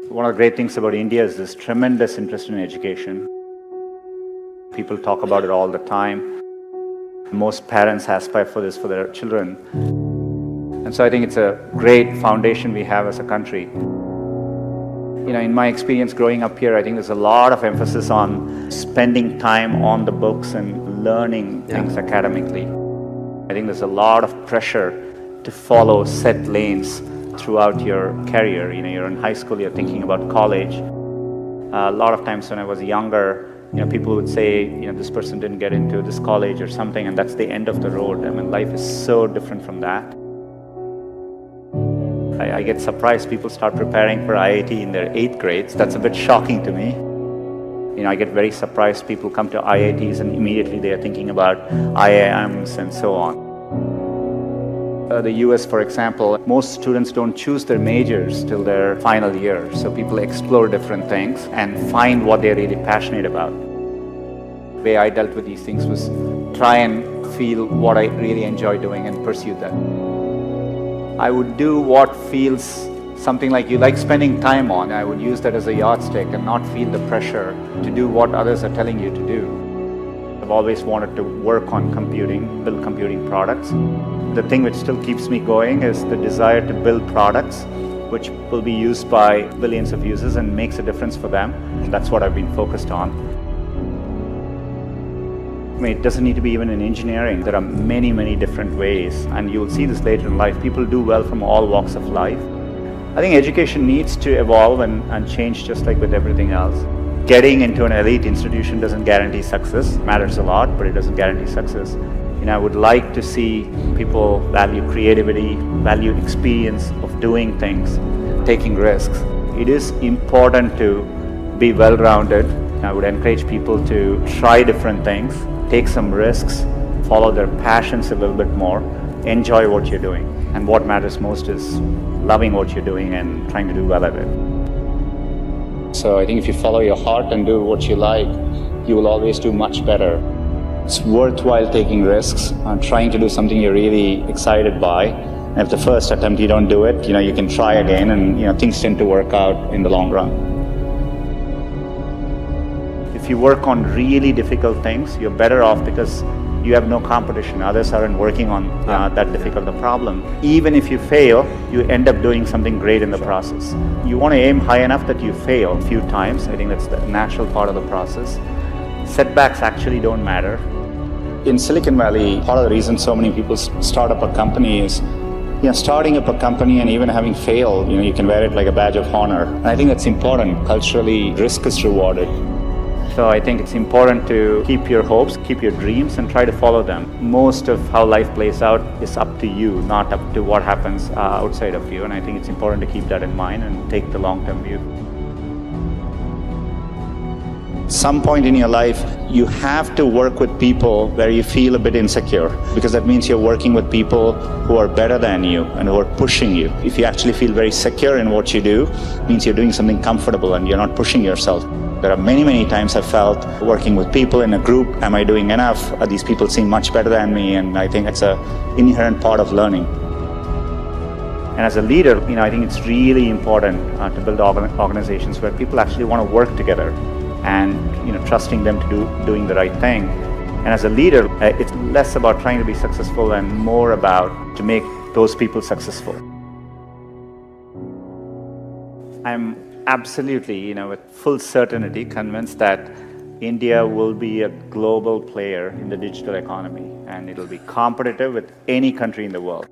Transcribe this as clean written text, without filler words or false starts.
One of the great things about India is this tremendous interest in education. People talk about it all the time. Most parents aspire for this for their children. And so I think it's a great foundation we have as a country. In my experience growing up here, I think there's a lot of emphasis on spending time on the books and learning things academically. I think there's a lot of pressure to follow set lanes throughout your career. You're in high school, you're thinking about college. A lot of times when I was younger, people would say, this person didn't get into this college or something, and that's the end of the road. I mean, life is so different from that. I get surprised people start preparing for IIT in their 8th grades. That's a bit shocking to me. I get very surprised people come to IITs and immediately they are thinking about IIMs and so on. The US, for example, most students don't choose their majors till their final year. So people explore different things and find what they're really passionate about. The way I dealt with these things was try and feel what I really enjoy doing and pursue that. I would do what feels something like you like spending time on. I would use that as a yardstick and not feel the pressure to do what others are telling you to do. I've always wanted to work on computing, build computing products. The thing which still keeps me going is the desire to build products which will be used by billions of users and makes a difference for them. And that's what I've been focused on. It doesn't need to be even in engineering. There are many, many different ways, and you will see this later in life. People do well from all walks of life. I think education needs to evolve and change just like with everything else. Getting into an elite institution doesn't guarantee success. It matters a lot, but it doesn't guarantee success. I would like to see people value creativity, value experience of doing things, taking risks. It is important to be well-rounded. I would encourage people to try different things, take some risks, follow their passions a little bit more, enjoy what you're doing. And what matters most is loving what you're doing and trying to do well at it. So I think if you follow your heart and do what you like, you will always do much better. It's worthwhile taking risks and trying to do something you're really excited by. And if the first attempt you don't do it, you can try again, and things tend to work out in the long run. If you work on really difficult things, you're better off because you have no competition. Others aren't working on that difficult a problem. Even if you fail, you end up doing something great in the process. You want to aim high enough that you fail a few times. I think that's the natural part of the process. Setbacks actually don't matter. In Silicon Valley, part of the reason so many people start up a company is, starting up a company and even having failed, you can wear it like a badge of honor. And I think that's important. Culturally, risk is rewarded. So I think it's important to keep your hopes, keep your dreams, and try to follow them. Most of how life plays out is up to you, not up to what happens outside of you. And I think it's important to keep that in mind and take the long-term view. Some point in your life, you have to work with people where you feel a bit insecure, because that means you're working with people who are better than you and who are pushing you. If you actually feel very secure in what you do, it means you're doing something comfortable and you're not pushing yourself. There are many, many times I've felt working with people in a group, am I doing enough? These people seem much better than me, and I think it's an inherent part of learning. And as a leader, I think it's really important to build organizations where people actually want to work together and trusting them to doing the right thing. And as a leader, it's less about trying to be successful and more about to make those people successful. I'm absolutely, with full certainty convinced that India will be a global player in the digital economy, and it'll be competitive with any country in the world.